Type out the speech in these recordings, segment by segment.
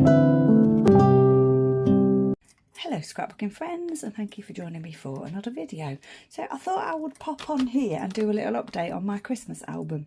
Hello scrapbooking friends, and thank you for joining me for another video. So I thought I would pop on here and do a little update on my Christmas album.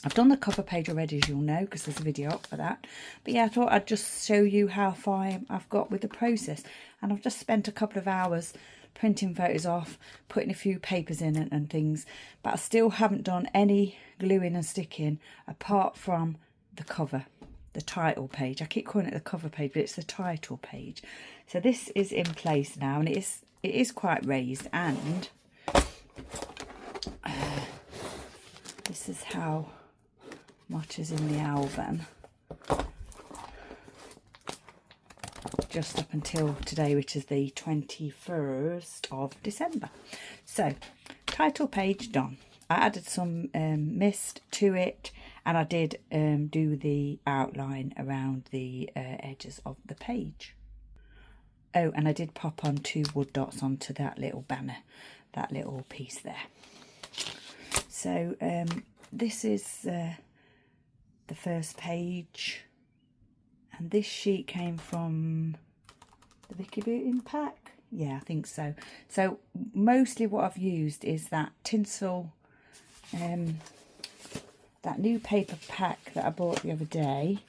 I've done the cover page already, as you'll know, because there's a video up for that. But yeah, I thought I'd just show you how far I've got with the process. And I've just spent a couple of hours printing photos off, putting a few papers in and things. But I still haven't done any gluing and sticking apart from the cover, the title page. I keep calling it the cover page, but it's the title page. So this is in place now, and it is quite raised, and this is how much is in the album just up until today, which is the 21st of December. So title page done. I added some mist to it, and I did do the outline around the edges of the page. Oh, and I did pop on 2 wood dots onto that little banner, that little piece there. So this is the first page, and this sheet came from the Vicky Booting pack. Yeah, I think so. So mostly what I've used is that tinsel, that new paper pack that I bought the other day,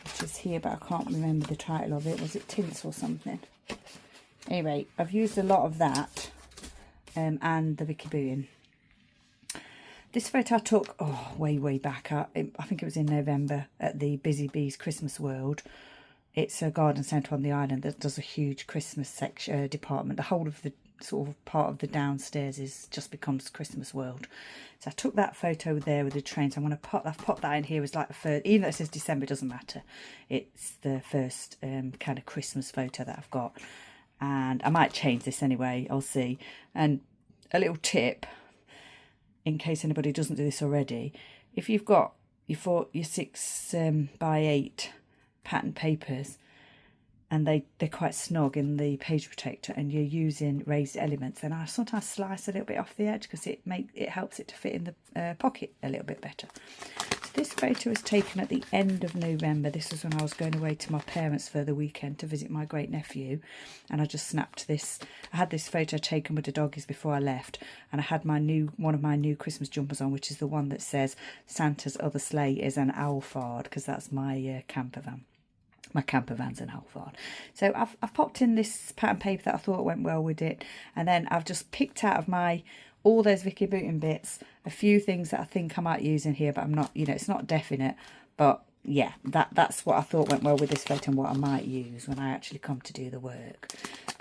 which is here, but I can't remember the title of it. Was it Tinsel something? Anyway, I've used a lot of that and the Vicky Booting. This photo I took way back. I think it was in November at the Busy Bees Christmas World. It's a garden centre on the island that does a huge Christmas section department. The whole of the sort of part of the downstairs just becomes Christmas World. So I took that photo there with the train. So I've popped that in here as like the first, even though it says December, it doesn't matter. It's the first kind of Christmas photo that I've got. And I might change this anyway, I'll see. And a little tip, in case anybody doesn't do this already, if you've got your 6 by 8 pattern papers, and they're quite snug in the page protector, and you're using raised elements, then I sometimes slice a little bit off the edge because it helps it to fit in the pocket a little bit better. So this photo was taken at the end of November. This was when I was going away to my parents for the weekend to visit my great nephew, and I just snapped this. I had this photo taken with the doggies before I left, and I had one of my new Christmas jumpers on, which is the one that says Santa's other sleigh is an owl fard, because that's my camper van. My camper van's an Alphard. So I've popped in this pattern paper that I thought went well with it, and then I've just picked out of all those Vicky Booting bits a few things that I think I might use in here, but I'm not, it's not definite. But yeah, that's what I thought went well with this photo and what I might use when I actually come to do the work.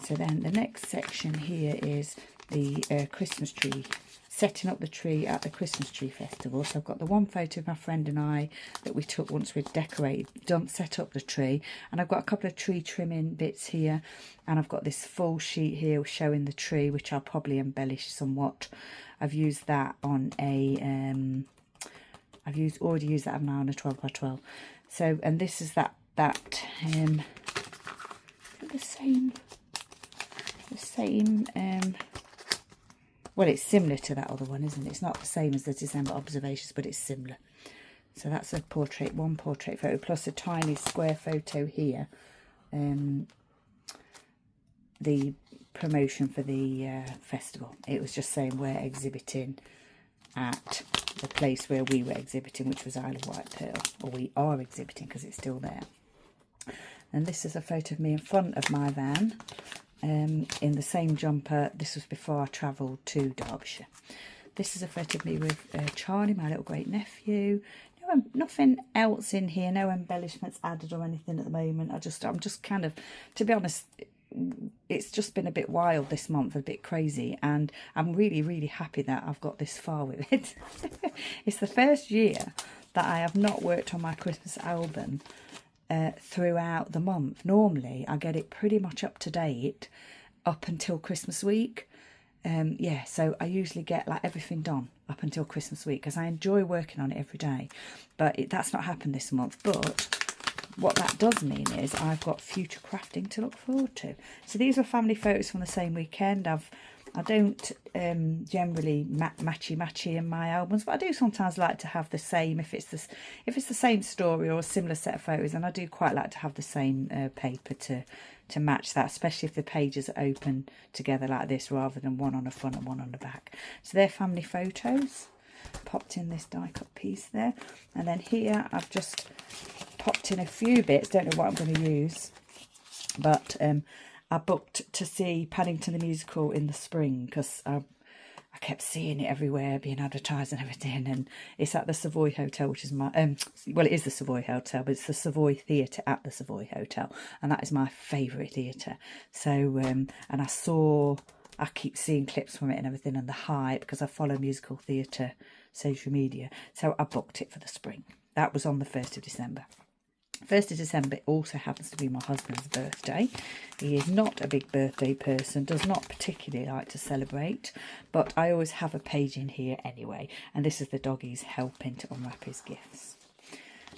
So then the next section here is the Christmas tree, setting up the tree at the Christmas tree festival. So I've got the one photo of my friend and I that we took once we'd set up the tree, and I've got a couple of tree trimming bits here, and I've got this full sheet here showing the tree, which I'll probably embellish somewhat. I've used that on a already used that now on a 12 by 12. So, and this is the same well, it's similar to that other one, isn't it? It's not the same as the December observations, but it's similar. So that's a portrait, one portrait photo, plus a tiny square photo here. The promotion for the festival. It was just saying we're exhibiting at the place where we were exhibiting, which was Isle of Wight Pearl, or we are exhibiting because it's still there. And this is a photo of me in front of my van. In the same jumper. This was before I travelled to Derbyshire. This is a photo of me with Charlie, my little great nephew. Nothing else in here, no embellishments added or anything at the moment. I'm just kind of, to be honest, it's just been a bit wild this month, a bit crazy, and I'm really happy that I've got this far with it. It's the first year that I have not worked on my Christmas album throughout the month. Normally I get it pretty much up to date up until Christmas week. Yeah, so I usually get like everything done up until Christmas week because I enjoy working on it every day, but that's not happened this month. But what that does mean is I've got future crafting to look forward to. So these are family photos from the same weekend. I've I don't generally matchy in my albums, but I do sometimes like to have the same, if it's the same story or a similar set of photos, and I do quite like to have the same paper to match that, especially if the pages are open together like this rather than one on the front and one on the back. So they're family photos. Popped in this die cut piece there, and then here I've just popped in a few bits. Don't know what I'm going to use, but I booked to see Paddington the Musical in the spring because I kept seeing it everywhere, being advertised and everything. And it's at the Savoy Hotel, which is my well, it is the Savoy Hotel, but it's the Savoy Theatre at the Savoy Hotel, and that is my favourite theatre. So and I keep seeing clips from it and everything, and the hype, because I follow musical theatre social media. So I booked it for the spring. That was on the 1st of December. 1st of December also happens to be my husband's birthday. He is not a big birthday person, does not particularly like to celebrate, but I always have a page in here anyway. And this is the doggies helping to unwrap his gifts.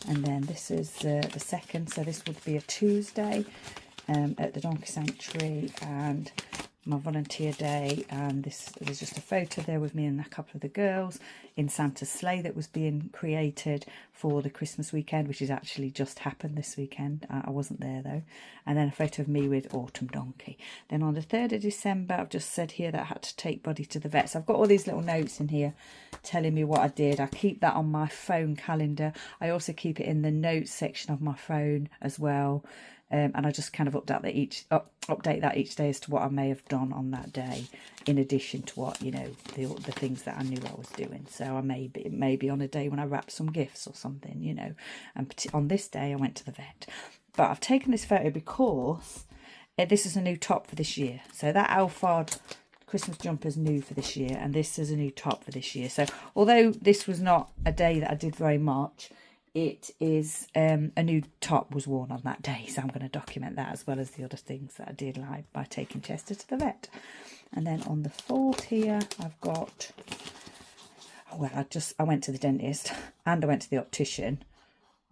And then this is the 2nd, so this would be a Tuesday at the Donkey Sanctuary, and my volunteer day. And there's just a photo there with me and a couple of the girls in Santa's sleigh that was being created for the Christmas weekend, which has actually just happened this weekend. I wasn't there though. And then a photo of me with Autumn Donkey. Then on the 3rd of December, I've just said here that I had to take Buddy to the vet. So I've got all these little notes in here telling me what I did. I keep that on my phone calendar. I also keep it in the notes section of my phone as well. And I just kind of update that each day as to what I may have done on that day, in addition to what, you know, the things that I knew I was doing. So I maybe on a day when I wrapped some gifts or something, you know. And on this day I went to the vet. But I've taken this photo because this is a new top for this year. So that Alphard Christmas jumper is new for this year, and this is a new top for this year. So although this was not a day that I did very much, it is a new top was worn on that day, so I'm going to document that as well as the other things that I did, like by taking Chester to the vet. And then on the fold here I've got, well, I went to the dentist and I went to the optician.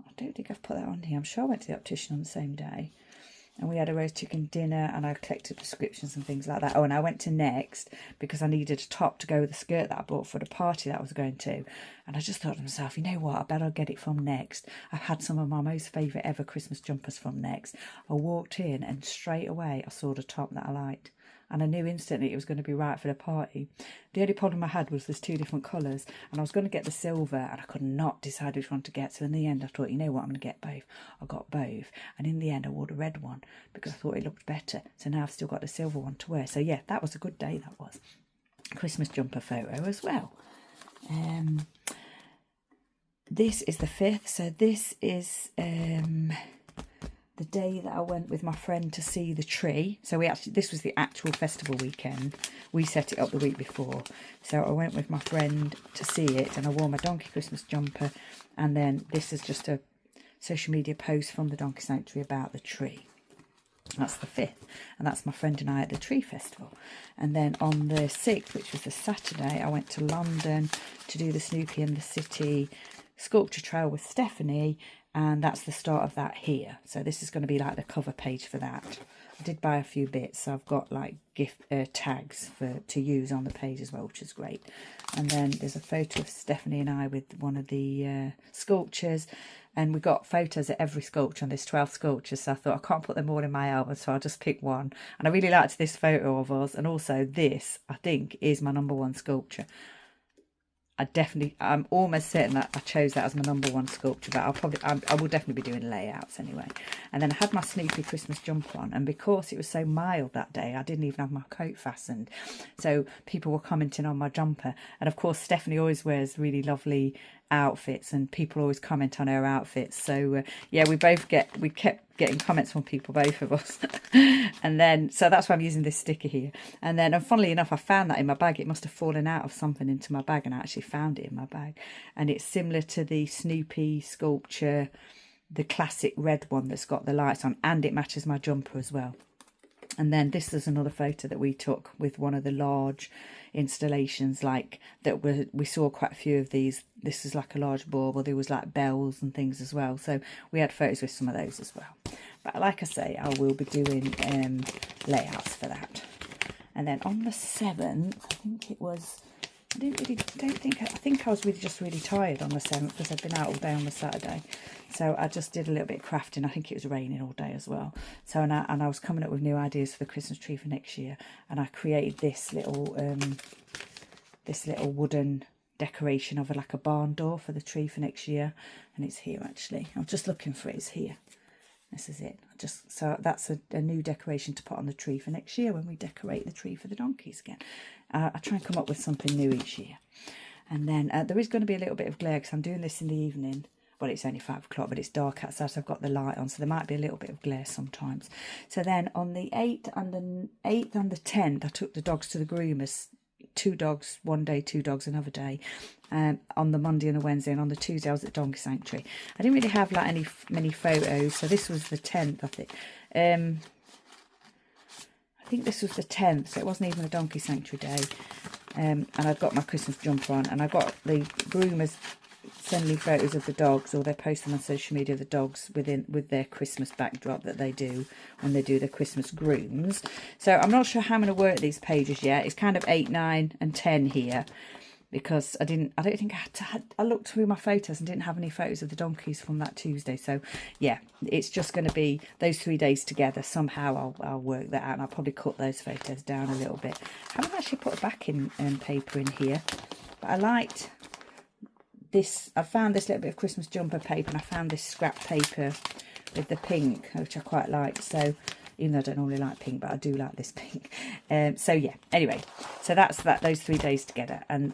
I don't think I've put that on here. I'm sure I went to the optician on the same day. And we had a roast chicken dinner, and I collected prescriptions and things like that. Oh, and I went to Next because I needed a top to go with the skirt that I bought for the party that I was going to. And I just thought to myself, you know what, I bet I'll get it from Next. I've had some of my most favourite ever Christmas jumpers from Next. I walked in and straight away I saw the top that I liked. And I knew instantly it was going to be right for the party. The only problem I had was there's 2 different colours, and I was going to get the silver, and I could not decide which one to get. So in the end I thought, you know what, I'm going to get both. I got both, and in the end I wore the red one because I thought it looked better. So now I've still got the silver one to wear. So yeah, that was a good day, that was. Christmas jumper photo as well. This is the 5th, so this is the day that I went with my friend to see the tree. So this was the actual festival weekend. We set it up the week before. So I went with my friend to see it, and I wore my donkey Christmas jumper. And then this is just a social media post from the Donkey Sanctuary about the tree. That's the 5th, and that's my friend and I at the tree festival. And then on the 6th, which was the Saturday, I went to London to do the Snoopy and the City sculpture trail with Stephanie, and that's the start of that here. So this is going to be like the cover page for that. I did buy a few bits, so I've got like gift tags to use on the page as well, which is great. And then there's a photo of Stephanie and I with one of the sculptures, and we got photos of every sculpture, and there's 12 sculptures, so I thought I can't put them all in my album, so I'll just pick one. And I really liked this photo of us, and also this I think is my #1 sculpture. I'm almost certain that I chose that as my #1 sculpture, but I will definitely be doing layouts anyway. And then I had my Snoopy Christmas jumper on, and because it was so mild that day, I didn't even have my coat fastened. So people were commenting on my jumper, and of course Stephanie always wears really lovely outfits, and people always comment on her outfits. So yeah, we kept getting comments from people, both of us. And then, so that's why I'm using this sticker here. And then, and funnily enough, I found that in my bag. It must have fallen out of something into my bag, and I actually found it in my bag. And it's similar to the Snoopy sculpture, the classic red one that's got the lights on, and it matches my jumper as well. And then this is another photo that we took with one of the large installations, like that we saw quite a few of these. This is like a large bauble. There was like bells and things as well, so we had photos with some of those as well. But like I say, I will be doing layouts for that. And then on the 7th, I think it was, I think I was just really tired on the 7th because I'd been out all day on the Saturday. So I just did a little bit of crafting. I think it was raining all day as well. So, and I was coming up with new ideas for the Christmas tree for next year. And I created this little wooden decoration of like a barn door for the tree for next year. And it's here actually. I'm just looking for it. It's here. This is it. So that's a new decoration to put on the tree for next year when we decorate the tree for the donkeys again. I try and come up with something new each year. And then there is going to be a little bit of glare because I'm doing this in the evening. Well, it's only 5 o'clock, but it's dark outside, so I've got the light on, so there might be a little bit of glare sometimes. So then on the 8th and the 10th, I took the dogs to the groomers. 2 dogs one day, 2 dogs another day. On the Monday and the Wednesday, and on the Tuesday I was at Donkey Sanctuary. I didn't really have like many photos, so this was the 10th, I think. I think this was the 10th, so it wasn't even a Donkey Sanctuary day. And I'd got my Christmas jumper on, and I got the groomers send me photos of the dogs, or they post them on social media of the dogs with their Christmas backdrop that they do when they do their Christmas grooms. So I'm not sure how I'm going to work these pages yet. It's kind of 8, 9 and 10 here because I don't think I looked through my photos and didn't have any photos of the donkeys from that Tuesday. So yeah, it's just going to be those 3 days together. Somehow I'll work that out, and I'll probably cut those photos down a little bit. I haven't actually put a backing paper in here, but I liked this. I found this little bit of Christmas jumper paper, and I found this scrap paper with the pink, which I quite liked. So even though I don't normally like pink, but I do like this pink. So yeah, anyway, so that's those 3 days together, and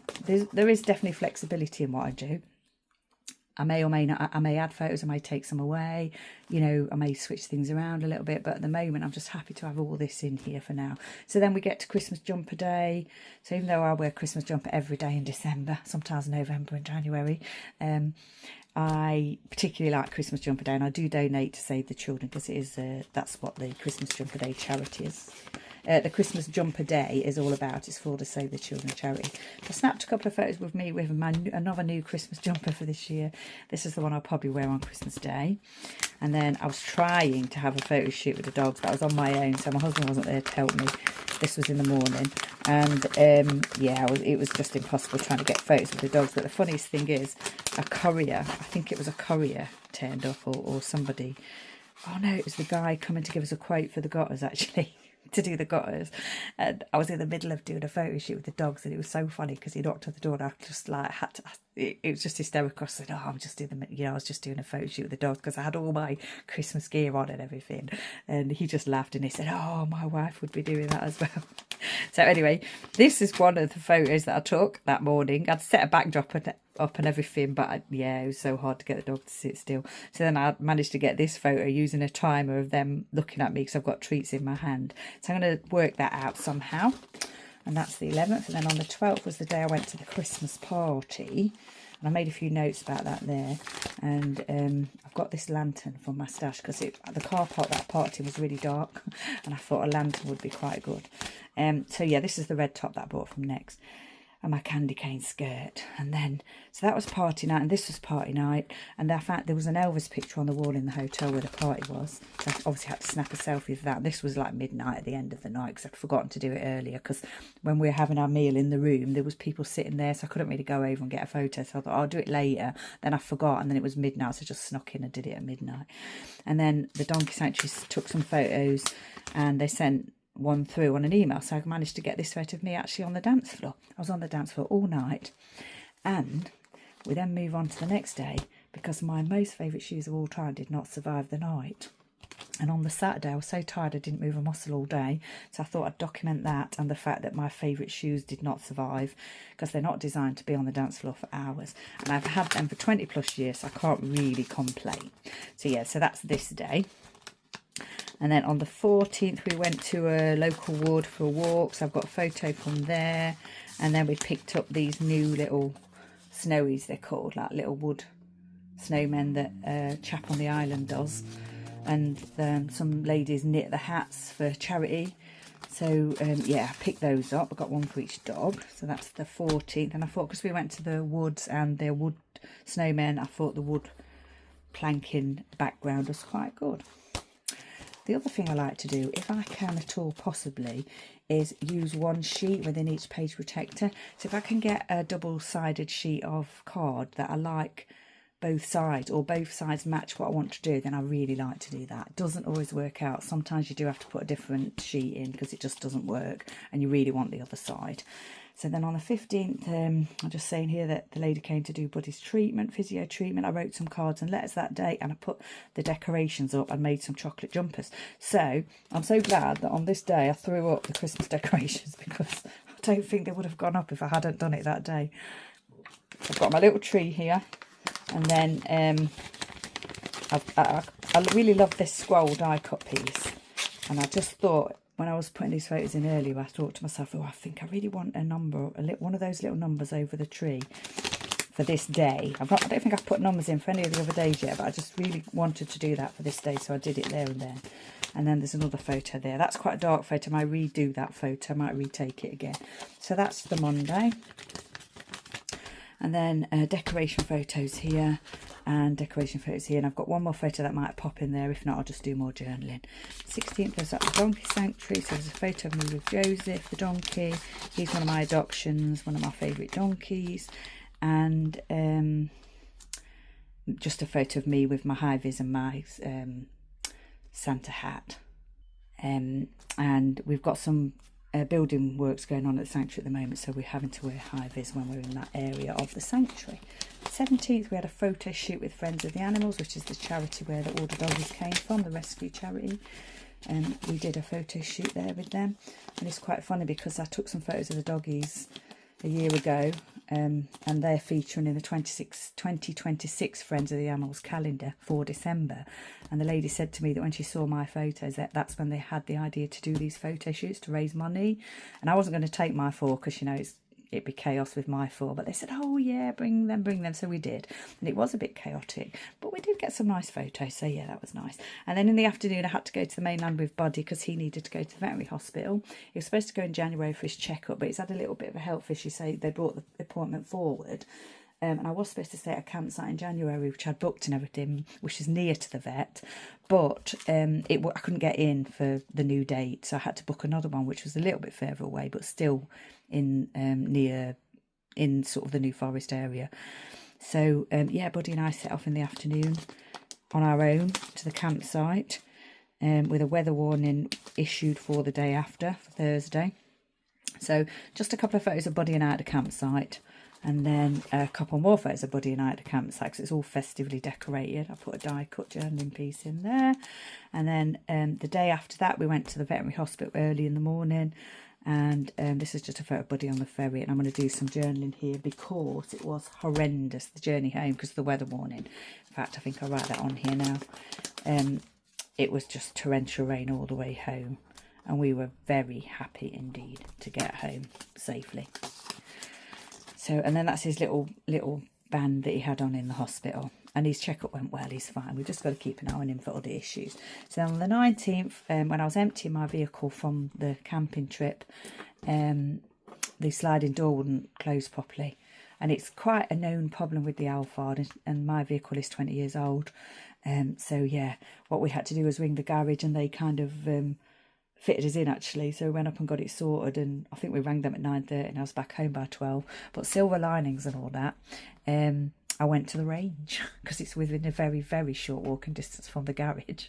there is definitely flexibility in what I do. I may or may not, I may add photos, I may take some away, you know, I may switch things around a little bit, but at the moment I'm just happy to have all this in here for now. So then we get to Christmas jumper day. So even though I wear Christmas jumper every day in December, sometimes November and January, I particularly like Christmas jumper day, and I do donate to Save the Children because it is that's what the Christmas jumper day charity is. The Christmas jumper day is all about. It's for the Save the Children charity. I snapped a couple of photos with me with another new Christmas jumper for this year. This is the one I'll probably wear on Christmas Day. And then I was trying to have a photo shoot with the dogs, but I was on my own, so my husband wasn't there to help me. This was in the morning, and yeah, it was just impossible trying to get photos with the dogs. But the funniest thing is, a courier, I think it was a courier, turned up, or somebody. Oh no, it was the guy coming to give us a quote for the gutters, actually. To do the gutters, and I was in the middle of doing a photo shoot with the dogs, and it was so funny because he knocked on the door, and I just like had to. It was just hysterical. I said, "Oh, I'm just doing I was just doing a photo shoot with the dogs because I had all my Christmas gear on and everything." And he just laughed and he said, "Oh, my wife would be doing that as well." So anyway, this is one of the photos that I took that morning. I'd set a backdrop up and everything, but yeah, it was so hard to get the dog to sit still. So then I managed to get this photo using a timer of them looking at me because I've got treats in my hand. So I'm going to work that out somehow. And that's the 11th. And then on the 12th was the day I went to the Christmas party. And I made a few notes about that there. And I've got this lantern from my stash because the car park that party was really dark. And I thought a lantern would be quite good. So yeah, this is the red top that I bought from Next. And my candy cane skirt. And then, so that was party night, and this was party night. And I found there was an Elvis picture on the wall in the hotel where the party was. So I obviously had to snap a selfie of that. And this was like midnight at the end of the night because I'd forgotten to do it earlier. Because when we were having our meal in the room, there was people sitting there, so I couldn't really go over and get a photo. So I thought, I'll do it later. Then I forgot, and then it was midnight, so I just snuck in and did it at midnight. And then the Donkey Sanctuary took some photos, and they sent one through on an email, so I managed to get this photo of me actually on the dance floor. I was on the dance floor all night, and we then move on to the next day because my most favourite shoes of all time did not survive the night. And on the Saturday I was so tired I didn't move a muscle all day, so I thought I'd document that and the fact that my favourite shoes did not survive because they're not designed to be on the dance floor for hours, and I've had them for 20 plus years, so I can't really complain. So yeah, so that's this day. And then on the 14th, we went to a local wood for a walk. So I've got a photo from there. And then we picked up these new little snowies, they're called, like little wood snowmen that a chap on the island does. And some ladies knit the hats for charity. So, yeah, I picked those up. I got one for each dog. So that's the 14th. And I thought, because we went to the woods and they're wood snowmen, I thought the wood planking background was quite good. The other thing I like to do, if I can at all possibly, is use one sheet within each page protector. So if I can get a double-sided sheet of card that I like both sides, or both sides match what I want to do, then I really like to do that. It doesn't always work out. Sometimes you do have to put a different sheet in because it just doesn't work and you really want the other side. So then on the 15th, I'm just saying here that the lady came to do Buddy's treatment, physio treatment. I wrote some cards and letters that day, and I put the decorations up and made some chocolate jumpers. So I'm so glad that on this day I threw up the Christmas decorations, because I don't think they would have gone up if I hadn't done it that day. I've got my little tree here, and then I really love this scroll die cut piece, and I just thought, when I was putting these photos in earlier, I thought to myself, oh, I think I really want a number, one of those little numbers over the tree for this day. I don't think I've put numbers in for any of the other days yet, but I just really wanted to do that for this day, so I did it there and then. And then there's another photo there. That's quite a dark photo. I might redo that photo. I might retake it again. So that's the Monday. And then decoration photos here, and decoration photos here, and I've got one more photo that might pop in there. If not, I'll just do more journaling. 16th, there's at the donkey sanctuary, so there's a photo of me with Joseph the donkey. He's one of my adoptions, one of my favourite donkeys, and just a photo of me with my high vis and my Santa hat. And we've got some building works going on at the sanctuary at the moment, so we're having to wear high vis when we're in that area of the sanctuary. 17th, we had a photo shoot with Friends of the Animals, which is the charity where all the doggies came from, the rescue charity. And we did a photo shoot there with them, and it's quite funny because I took some photos of the doggies a year ago, and they're featuring in the 2026 Friends of the Animals calendar for December. And the lady said to me that when she saw my photos, that's when they had the idea to do these photo shoots to raise money. And I wasn't going to take my 4 because, you know, it'd be chaos with my 4, but they said, oh yeah, bring them, so we did, and it was a bit chaotic, but we did get some nice photos, so yeah, that was nice. And then in the afternoon I had to go to the mainland with Buddy because he needed to go to the veterinary hospital. He was supposed to go in January for his checkup, but he's had a little bit of a health issue, so they brought the appointment forward. And I was supposed to stay at a campsite in January, which I'd booked and everything, which is near to the vet, but I couldn't get in for the new date, so I had to book another one, which was a little bit further away, but still in sort of the New Forest area. So yeah, Buddy and I set off in the afternoon on our own to the campsite, with a weather warning issued for the day after, for Thursday. So just a couple of photos of Buddy and I at the campsite, and then a couple more photos of Buddy and I at the campsite because it's all festively decorated. I put a die cut journaling piece in there. And then the day after that, we went to the veterinary hospital early in the morning. And this is just a photo of Buddy on the ferry. And I'm going to do some journaling here because it was horrendous, the journey home, because of the weather warning. In fact, I think I'll write that on here now. It was just torrential rain all the way home. And we were very happy indeed to get home safely. So, and then that's his little band that he had on in the hospital. And his checkup went well, he's fine. We've just got to keep an eye on him for other issues. So on the 19th, when I was emptying my vehicle from the camping trip, the sliding door wouldn't close properly. And it's quite a known problem with the Alphard, and my vehicle is 20 years old. So yeah, what we had to do was ring the garage, and they kind of fitted us in actually. So we went up and got it sorted, and I think we rang them at 9:30 and I was back home by 12. But silver linings and all that, I went to the range because it's within a very, very short walking distance from the garage.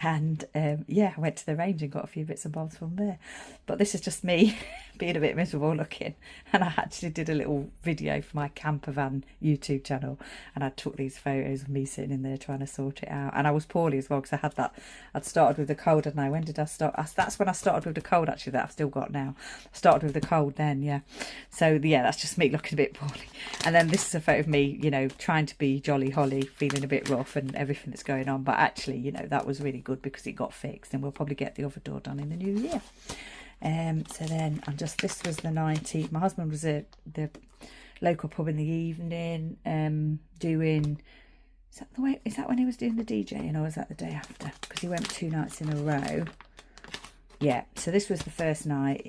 And yeah, I went to the range and got a few bits and bobs from there. But this is just me being a bit miserable looking. And I actually did a little video for my camper van YouTube channel. And I took these photos of me sitting in there trying to sort it out. And I was poorly as well because I had that. I'd started with the cold, and when did I start? That's when I started with the cold actually, that I've still got now. I started with the cold then, yeah. So yeah, that's just me looking a bit poorly. And then this is a photo of me, you know, trying to be jolly holly, feeling a bit rough and everything that's going on, but actually, you know, that was really good because it got fixed, and we'll probably get the other door done in the new year. So then this was the 19th. My husband was at the local pub in the evening, doing, is that when he was doing the DJing, or was that the day after? Because he went 2 nights in a row. Yeah, so this was the first night,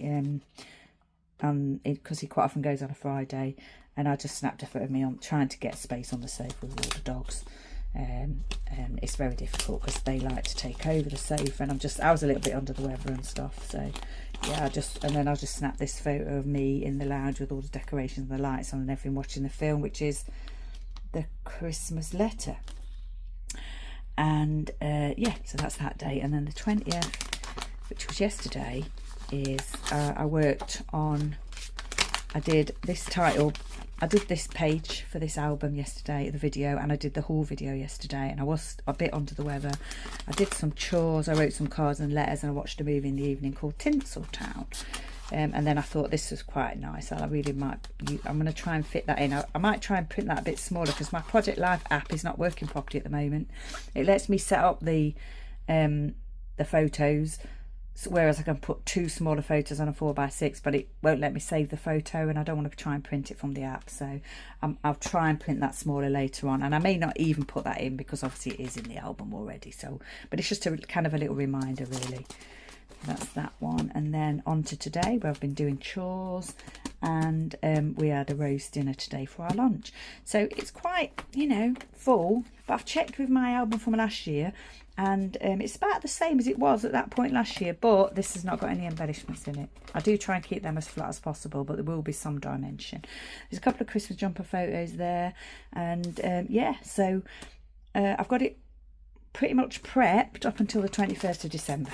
because he quite often goes on a Friday. And I just snapped a photo of me on trying to get space on the sofa with all the dogs. and it's very difficult because they like to take over the sofa, and I was a little bit under the weather and stuff, so yeah, and then I'll just snap this photo of me in the lounge with all the decorations and the lights on and everything, watching the film, which is the Christmas letter. And yeah, so that's that day. And then the 20th, which was yesterday, is I did this title, I did this page for this album yesterday, the video, and I did the haul video yesterday, and I was a bit under the weather. I did some chores, I wrote some cards and letters, and I watched a movie in the evening called Tinseltown. And then I thought this was quite nice. I'm going to try and fit that in. I might try and print that a bit smaller because my Project Life app is not working properly at the moment. It lets me set up the photos, whereas I can put 2 smaller photos on a 4x6, but it won't let me save the photo, and I don't want to try and print it from the app. So I'll try and print that smaller later on, and I may not even put that in because obviously it is in the album already. So, but it's just a kind of a little reminder, really. That's that one. And then on to today, where I've been doing chores, and we had a roast dinner today for our lunch. So it's quite, you know, full, but I've checked with my album from last year, and it's about the same as it was at that point last year, but this has not got any embellishments in it. I do try and keep them as flat as possible, but there will be some dimension. There's a couple of Christmas jumper photos there, and yeah, so I've got it pretty much prepped up until the 21st of December.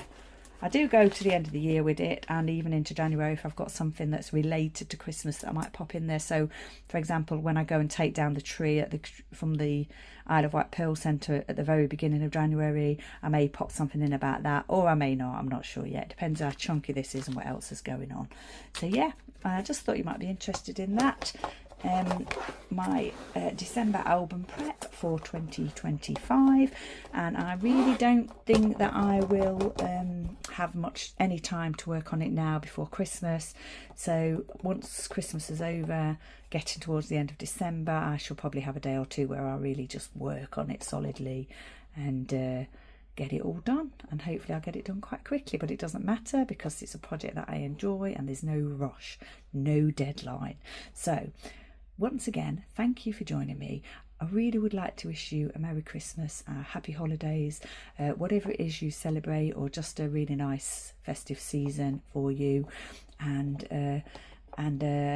I do go to the end of the year with it, and even into January if I've got something that's related to Christmas that I might pop in there. So, for example, when I go and take down the tree from the Isle of Wight Pearl Centre at the very beginning of January, I may pop something in about that, or I may not. I'm not sure yet. Depends how chunky this is and what else is going on. So yeah, I just thought you might be interested in that. My December album prep for 2025, and I really don't think that I will have any time to work on it now before Christmas. So once Christmas is over, getting towards the end of December, I shall probably have a day or two where I really just work on it solidly and get it all done, and hopefully I'll get it done quite quickly. But it doesn't matter because it's a project that I enjoy, and there's no rush, no deadline. So once again, thank you for joining me. I really would like to wish you a Merry Christmas, Happy Holidays, whatever it is you celebrate, or just a really nice festive season for you. And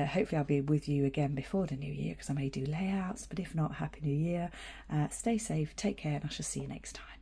hopefully I'll be with you again before the new year, because I may do layouts, but if not, Happy New Year. Stay safe, take care, and I shall see you next time.